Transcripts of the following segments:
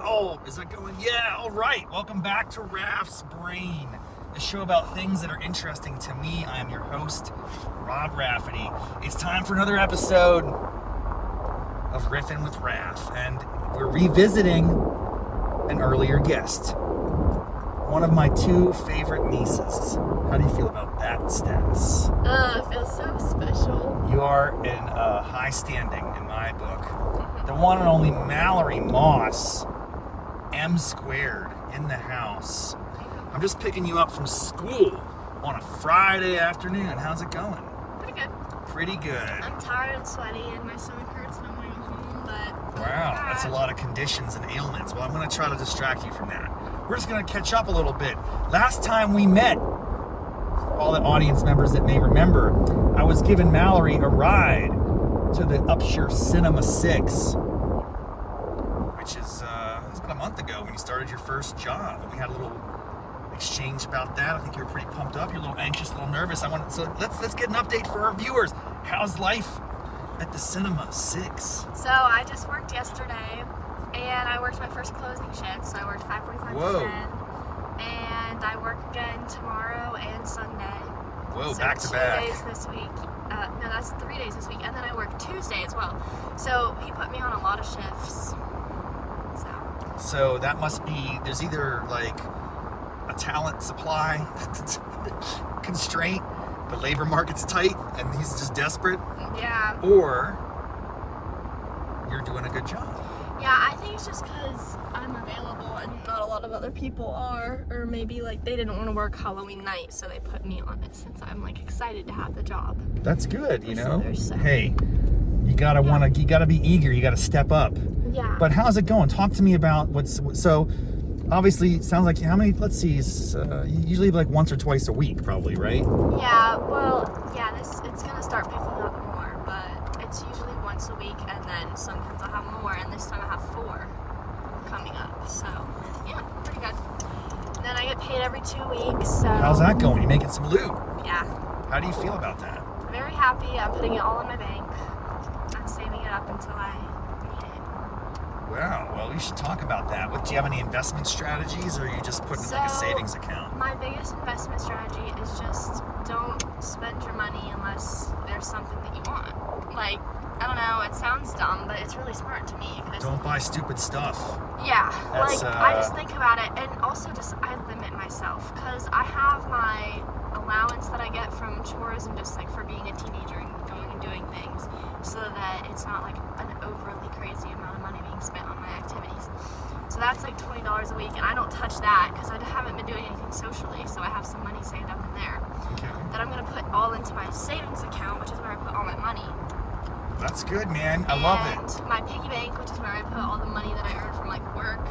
Oh, is that going? Yeah, all right. Welcome back to Raff's Brain, a show about things that are interesting to me. I am your host, Rob Raffety. It's time for another episode of Riffin with Raff, and we're revisiting an earlier guest, one of my two favorite nieces. How do you feel about that status? It feels so special. You are in high standing in my book. The one and only Mallory Moss, M squared, in the house. I'm just picking you up from school on a Friday afternoon. How's it going? Pretty good. Pretty good. I'm tired and sweaty and my stomach hurts and I want to go home, but... Wow, that's a lot of conditions and ailments. Well, I'm going to try to distract you from that. We're just going to catch up a little bit. Last time we met, for all the audience members that may remember, I was giving Mallory a ride to the Upshur Cinema 6, which is it's been a month ago when you started your first job. And we had a little exchange about that. I think you were pretty pumped up. You're a little anxious, a little nervous. So let's get an update for our viewers. How's life at the Cinema 6? So I just worked yesterday, and I worked my first closing shift, so I worked 5:45 to 10, and I work again tomorrow and Sunday. Whoa, so back to back. 2 days this week. No, that's 3 days this week, and then I work Tuesday as well. So he put me on a lot of shifts. So that must be, there's either like a talent supply constraint, the labor market's tight, and he's just desperate. Yeah. Or you're doing a good job. Yeah, I think it's just because I'm available and not a lot of other people are, or maybe like they didn't want to work Halloween night, so they put me on it since I'm like excited to have the job. That's good, you know. So. Hey, you gotta you gotta be eager. You gotta step up. Yeah. But how's it going? Talk to me about so. Obviously, it sounds like how many? Let's see. Usually like once or twice a week, probably, right? Yeah. Well, yeah. It's gonna start picking up more, but it's usually once a week, and then sometimes I'll have more, and this time I have 4 coming up. So yeah, pretty good. And then I get paid every 2 weeks. So how's that going? You making some loot? Yeah. How do you feel about that? Very happy. I'm putting it all in my bank. I'm saving it up until I need it. Wow. Well, we should talk about that. Do you have any investment strategies, or are you just putting it in like a savings account? My biggest investment strategy is just don't spend your money unless there's something that you want. Like, I don't know, it sounds dumb, but it's really smart to me. Don't buy stupid stuff. Yeah, I just think about it, and also I limit myself, because I have my allowance that I get from chores and just like for being a teenager and going and doing things, so that it's not like an overly crazy amount of money being spent on my activities. So that's like $20 a week, and I don't touch that because I haven't been doing anything socially, so I have some money saved up in there that I'm going to put all into my savings account, which is where I put all my money. That's good, man. I love it. My piggy bank, which is where I put all the money that I earn from like work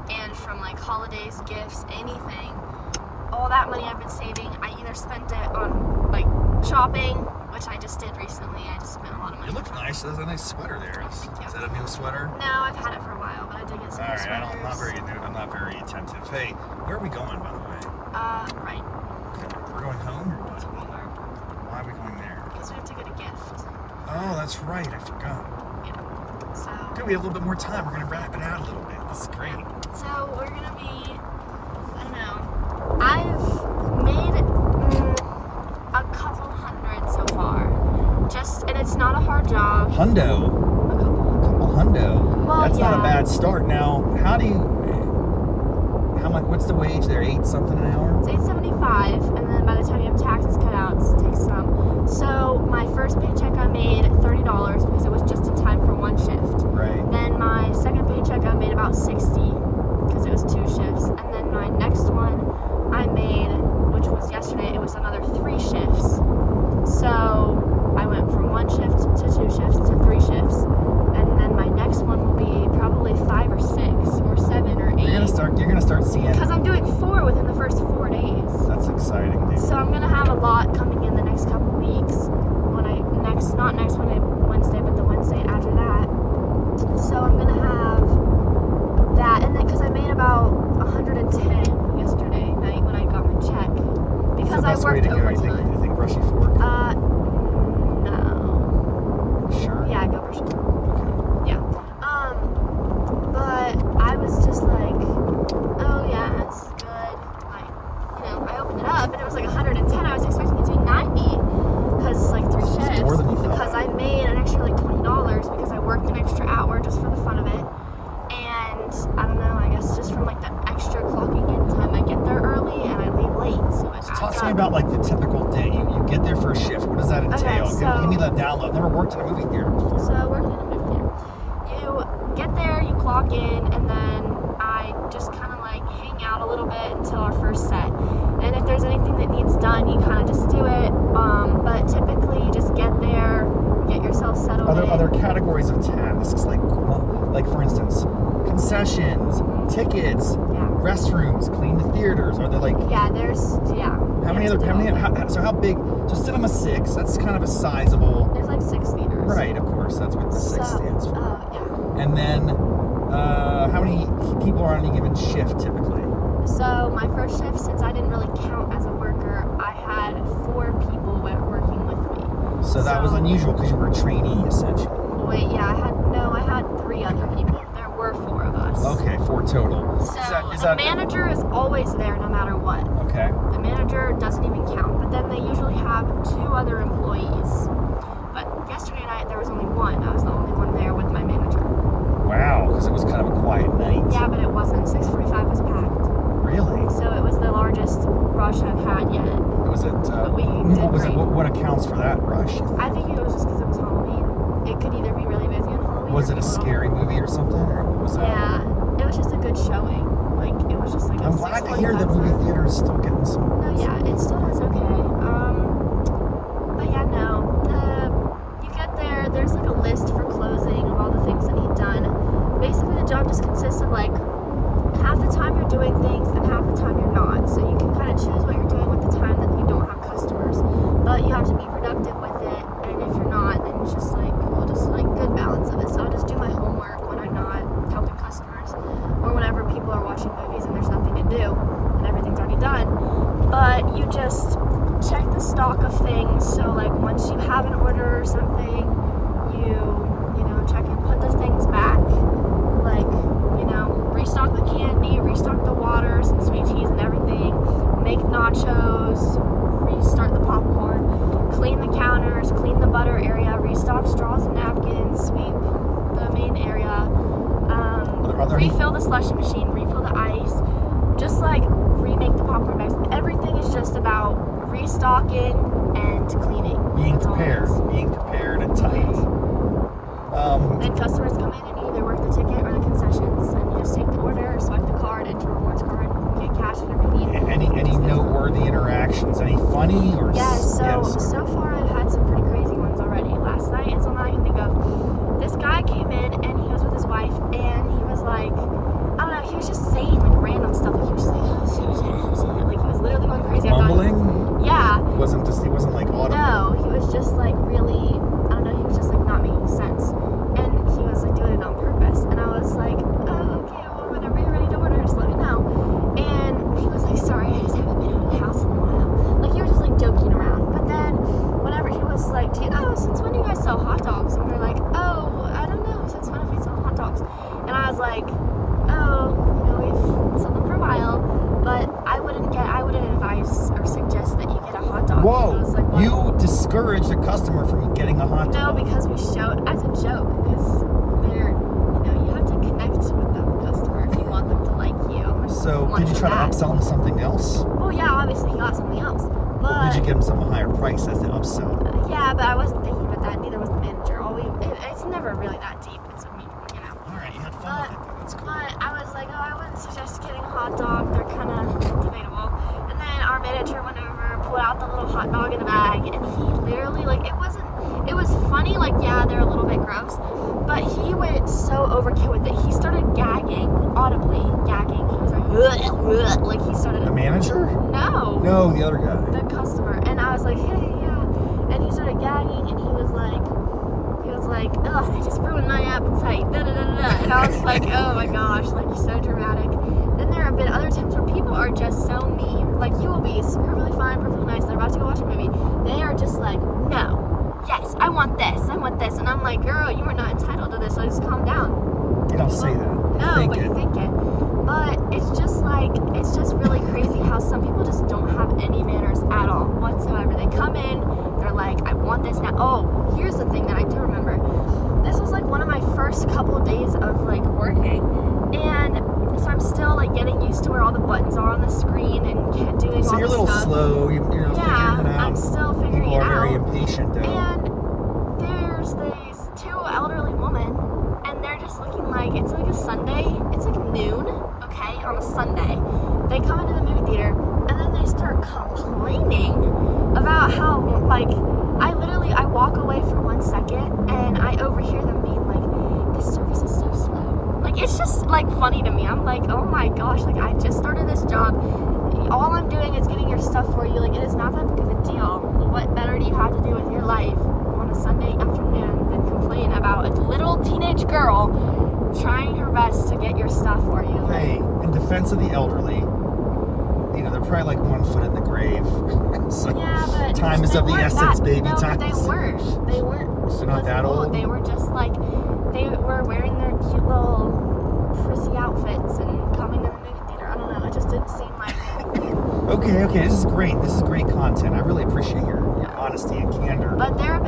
and from like holidays, gifts, anything. All that money I've been saving, I either spent it on like shopping, which I just did recently. I just spent a lot of money. You look nice. There's a nice sweater there. Is that a new sweater? No, I've had it for a while, but I did get some new sweaters. I'm not very attentive. Hey, where are we going, by the way? Right. Okay. We're going home or what? Why are we going there? Because we have to get a gift. Oh, that's right. I forgot. Yeah. So. Good. We have a little bit more time. We're gonna wrap it out a little bit. This is great. So we're gonna be. I don't know. I've made a couple hundred so far. And it's not a hard job. Hundo. A couple hundo. Well, that's yeah. not a bad start. Now, how much? What's the wage there? 8 something an hour? It's $8.75, and then by the time you have taxes cut out, it takes some. So my first paycheck I made $30 because it was just in time for 1 shift. Right. Then my second paycheck I made about $60 because it was 2 shifts, and then my next one I made, which was yesterday, it was another 3 shifts. So I went from 1 shift to 2 shifts to 3 shifts, and then my next one will be probably 5 or 6 or 7 or 8. You're gonna start seeing. Because I'm doing 4 within the first 4 days. That's exciting, dude. So I'm gonna have a lot coming in the next couple weeks. Not next Wednesday, but the Wednesday after that. So I'm gonna have that, and then because I made about 110 yesterday night when I got my check because I worked overtime. You think brushy fork? No. Sure. Yeah, go brushy fork. Okay. Yeah. But I was just Give me the download. I've never worked in a movie theater before. So working in a movie theater, you get there, you clock in, and then I just kind of like hang out a little bit until our first set. And if there's anything that needs done, you kind of just do it. But typically, you just get there, get yourself settled. Are there categories of tasks like for instance, concessions, tickets, restrooms, clean the theaters? Are there like? Yeah, How many? So how big? So Cinema 6. That's kind of a sizable. There's like 6 theaters. Right, of course. That's what the 6 stands for. Yeah. And then, how many people are on any given shift typically? So my first shift, since I didn't really count as a worker, I had 4 people working with me. So that was unusual because you were a trainee essentially. Wait, yeah, I had 3 other people. There were 4 of us. Okay, 4 total. So the manager is always there no matter what. Okay. The manager doesn't even count, but then they usually have 2 other employees. But yesterday night there was only 1. I was the only one there with my manager. Wow, because it was kind of a quiet night. Yeah, but it wasn't. 6:45 was packed. Really? So it was the largest rush I've had yet. Was it? But we did great. What accounts for that rush? I think it was just because it was Halloween. It could either be really busy on Halloween. Was it a scary movie or something, or what was that? Yeah, it was just a good showing. Like it was just like. I'm glad to hear that movie theater is still getting some. No, yeah, it still does okay. But yeah, no. You get there. There's like a list for closing of all the things that need done. Basically, the job just consists of like half the time you're doing things and half the time you're not. So you can kind of choose what you're doing with the time that you don't have customers. But you have to be productive with it. And if you're not, then it's just like, well, just like good balance of it. So I'll just do my homework when I'm not helping customers. Or whenever people are watching movies and there's nothing to do and everything's already done. But you just check the stock of things. So like once you have an order or something, you check and put the things back. Like, restock the candy, restock the waters and sweet teas and everything, make nachos, restart the popcorn, clean the counters, clean the butter area, restock straws and napkins, sweep the main area, refill the slushie machine, refill the ice, just like remake the popcorn bags. Everything is just about restocking and cleaning. Being prepared and tidy. Then customers come in and you either work the ticket or the concessions, and you just take the order, swipe the card into a rewards card, get cash, whatever you need. Any noteworthy interactions? Any funny or? So far I've had some pretty crazy ones already. Last night, it's all I can think of. This guy came in and he was with his wife, and he was like, I don't know, he was just saying like random stuff. Like he was just like, like he was literally going crazy. Mumbling? Yeah. He wasn't like audible. No, he was just like really, I don't know, he was just like not making sense. And he was like doing it on purpose. And I was like, oh, okay, well, whenever you're ready to order, just let me know. And he was like, sorry, I just haven't been out of the house in a while. Like, he was just like joking around. But then, whenever he was like, since when do you guys sell hot dogs? And we were like, oh, I don't know, since when have we sold hot dogs? And I was like, we've sold them for a while, but I wouldn't advise or suggest that you get a hot dog. Whoa, was like, you discouraged a customer from getting a hot dog. No, because we showed as a joke, because they're, you have to connect with the customer if you want them to like you. So did you try to upsell them something else? Well, yeah, obviously he got something else, but did you give him some higher price as the upsell? Yeah, but I wasn't thinking about that. Neither was the manager. It's never really that deep. It's All right, you had fun with it. That's cool. But I was like, I wouldn't suggest getting a hot dog. They're kind of debatable. And then our manager went over, pulled out the little hot dog in a bag, and he literally, like, it was funny, like, yeah, they're a little bit gross, but he went so overkill with it. He started gagging, audibly gagging. He was like he started. The manager? No, the other guy. the customer. And I was like, hey, yeah. And he started gagging, and he was like, ugh, they just ruined my appetite. Da, da, da, da. And I was like, oh my gosh, like, you're so dramatic. Then there have been other times where people are just so mean. Like, you will be perfectly fine, perfectly nice. They're about to go watch a movie. They are just like, no, yes, I want this. And I'm like, girl, you are not entitled to this, so just calm down. You don't say that. No, but you think it. But it's just really crazy how some people just don't have any manners at all whatsoever. They come in, they're like, I want this now. Oh, here's the thing that I do remember. This was like one of my first couple days of like working, and so I'm still like getting used to where all the buttons are on the screen and doing all the stuff. So you're a little slow. You're figuring it out. I'm still figuring People it out. People are very impatient, though. And there's these two elderly women, and they're just looking like, it's like a Sunday, it's like noon, okay, on a Sunday. They come into the movie theater, and then they start complaining about how, like, I walk away for 1 second, and I overhear them being like, this service is so slow. Like, it's just, like, funny to me. I'm like, oh my gosh, like, I just started this job. All I'm doing is getting your stuff for you. Like, it is not that big of a deal. What better do you have to do with your life on a Sunday afternoon than complain about a little teenage girl trying her best to get your stuff for you? Hey, in defense of the elderly, you know, they're probably like 1 foot in the grave. So yeah, but time is of the essence, baby. No, Time. They weren't. They're not that old. They were just like, they were wearing their cute little prissy outfits and coming to the movie theater. I don't know. It just didn't seem like. Okay. This is great. This is great content. I really appreciate your honesty and candor. But there are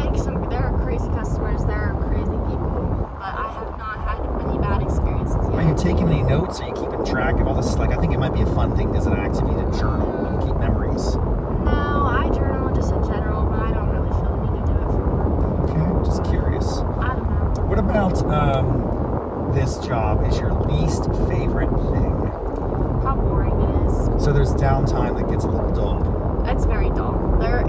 crazy customers. There are crazy people. But I have not had any bad experiences yet. Are you taking any notes? Are you keeping track of all this? Like, I think it might be a fun thing as an activity to journal and keep memories. No, I journal just in general, but I don't really feel the need to do it for work. Okay, just curious. I don't know. What about this job is your least favorite thing? How boring it is. So there's downtime that gets a little dull. It's very dull.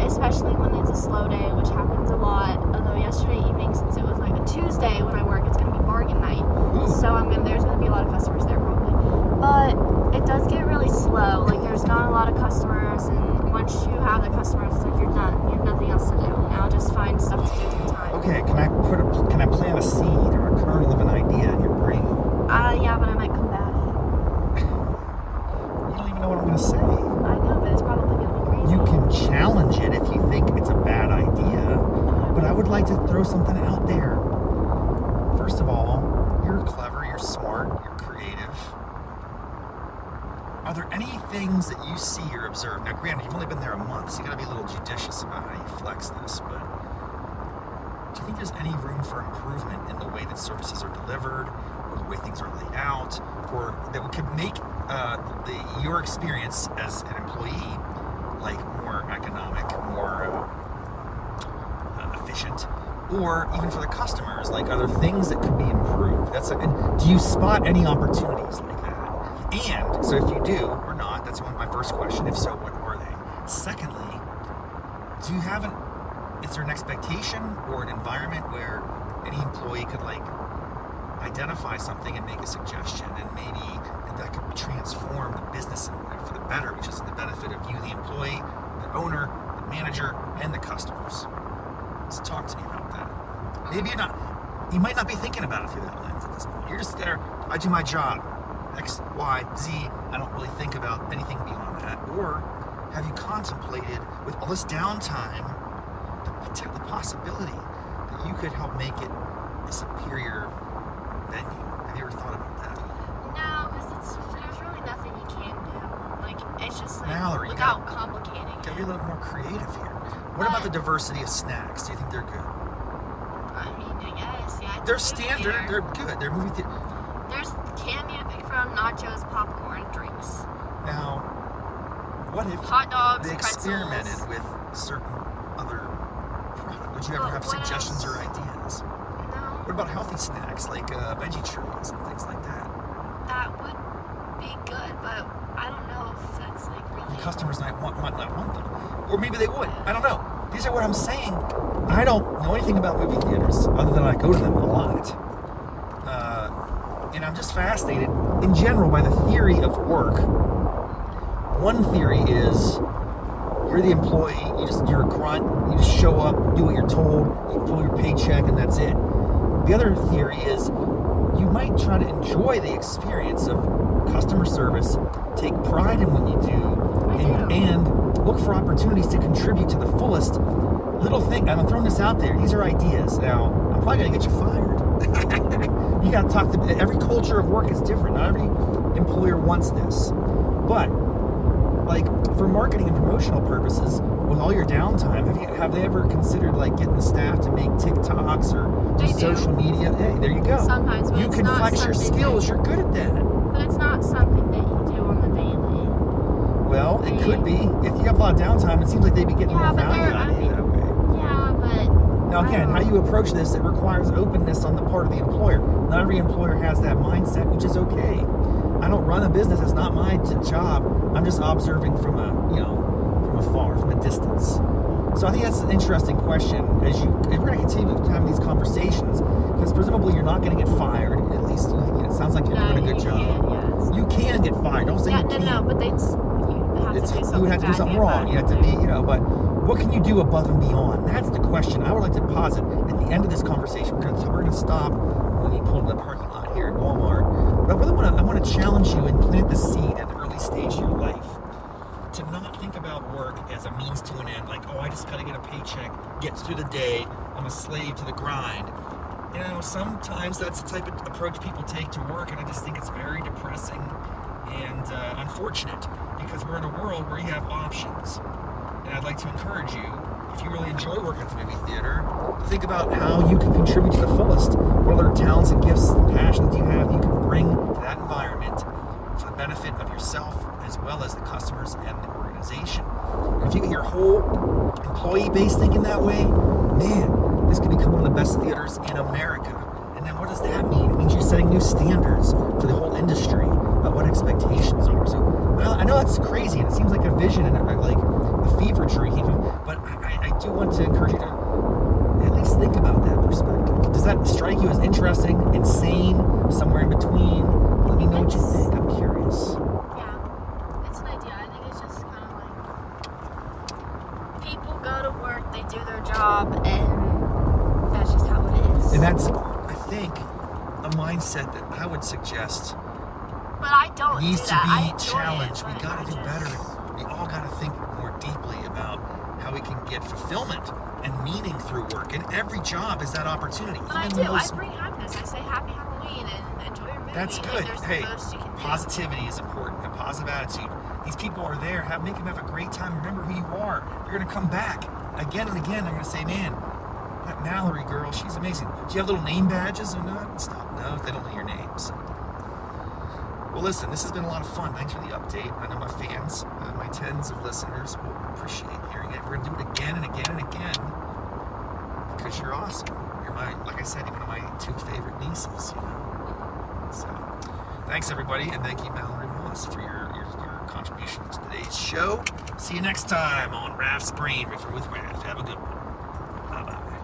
Especially when it's a slow day, which happens a lot. Although yesterday evening, since it was like a Tuesday when I work, it's going to be bargain night. Ooh. So there's going to be a lot of customers there probably. But it does get really slow. Like, there's not a lot of customers, and once you have the customers, it's like you're done. You have nothing else to do. Now just find stuff to do with your time. Okay, can I plant a seed or a kernel of an idea in your brain? Yeah, but I might combat it. You don't even know what I'm going to say. I know, but it's probably going to be crazy. You can challenge it if you think it's a bad idea, but I would like to throw something out there. First of all, you're clever, you're smart, you're creative. Are there any things that you see or observe? Now, granted, you've only been there a month, so you got to be a little judicious about how you flex this, but do you think there's any room for improvement in the way that services are delivered, or the way things are laid out, or that could make your experience as an employee like more economic, more efficient, or even for the customers, like are there things that could be improved? And do you spot any opportunities like that? And so if you do or not, that's my first question. If so, what are they? Secondly, do you have is there an expectation or an environment where any employee could like identify something and make a suggestion, and maybe that could transform the business for the better, which is in the benefit of you, the employee, the owner, the manager, and the customers? So talk to me about that. Maybe you might not be thinking about it through that lens at this point. You're just there, I do my job, X, Y, Z, I don't really think about anything beyond that. Or have you contemplated, with all this downtime, the possibility that you could help make it a superior venue? Have you ever thought about that? No, because there's really nothing you can do. Like, it's just like, Mallory, without complicating You gotta it. be a little more creative here. What about the diversity of snacks? Do you think they're good? I mean, I guess, yeah. They're standard. They're good. They're movie theater. There's candy to pick from, nachos, popcorn, drinks. Now, what if Hot dogs, they pretzels. experimented with certain other products? Would you ever have What suggestions else? or ideas? No, What about healthy snacks like veggie trees and things like that? that would be good, but I don't know if that's like really. The customers might not want them, or maybe they would. I don't know. These are what I'm saying. I don't know anything about movie theaters other than I go to them a lot, and I'm just fascinated in general by the theory of work. One theory is you're the employee, you're a grunt, you just show up, do what you're told, you pull your paycheck, and that's it. The other theory is you might try to enjoy the experience of customer service, take pride in what you do, and look for opportunities to contribute to the fullest. Little thing, and I'm throwing this out there, these are ideas. Now, I'm probably gonna get you fired. You gotta talk to, every culture of work is different. Not every employer wants this. But, like, for marketing and promotional purposes, with all your downtime, have they ever considered like getting the staff to make TikToks or do social media? Hey, there you go. Sometimes, but you it's can not flex your something skills. You're good at that. But it's not something that you do on the daily. Well, it could be. If you have a lot of downtime, it seems like they'd be getting more Yeah, but value out of you that way. Yeah, but Now again, how you approach this, it requires openness on the part of the employer. Not every employer has that mindset, which is okay. I don't run a business, it's not my job. I'm just observing from from afar, from a distance. So I think that's an interesting question. As we're going to continue having these conversations, because presumably you're not going to get fired. At least it sounds like you're doing a good job. You can get fired. Don't say you can't. No, but you have to do something. You would have to do something wrong. You have to be, but what can you do above and beyond? That's the question. I would like to posit at the end of this conversation. We're going to stop when we pull into the parking lot here at Walmart. But I want to challenge you and plant the seed at the early stage of your life to not think about work as a means to an end, like, oh, I just got to get a paycheck, get through the day, I'm a slave to the grind. Sometimes that's the type of approach people take to work, and I just think it's very depressing and unfortunate, because we're in a world where you have options. And I'd like to encourage you, if you really enjoy working at the movie theater, to think about how you can contribute to the fullest. What other talents and gifts and passions you have you can bring to that environment for the benefit of yourself as well as the customers and the organization. And if you get your whole employee base thinking that way, man, this could become one of the best theaters in America. And then what does that mean? It means you're setting new standards for the whole industry about what expectations are. So I know that's crazy, and it seems like a vision and like a fever dream, but I do want to encourage you to at least think about that perspective. Does that strike you as interesting, insane, somewhere in between? Let me know what you think. I'm curious. Yeah, it's an idea. I think it's just kind of like people go to work, they do their job, and that's just how it is. And that's, I think, a mindset that I would suggest but I don't needs do to that. be challenged. We got to do better. We all got to think more deeply about how we can get fulfillment and meaning through work. And every job is that opportunity. But I do. I bring happiness. I say happy Halloween and enjoy your movie. That's good. Hey, the positivity is important. A positive attitude. These people are there. Make them have a great time. Remember who you are. They're going to come back again and again. They're going to say, man, that Mallory girl, she's amazing. Do you have little name badges or not? Stop. No, they don't know your name. So. Well, listen, this has been a lot of fun. Thanks for the update. I know my fans, my tens of listeners will appreciate hearing it. We're going to do it again and again and again because you're awesome. You're like I said, you're one of my two favorite nieces, So, thanks, everybody, and thank you, Mallory Moss, for your contribution to today's show. See you next time on Raff's Brain Riffin with Raff. Have a good one. Bye-bye.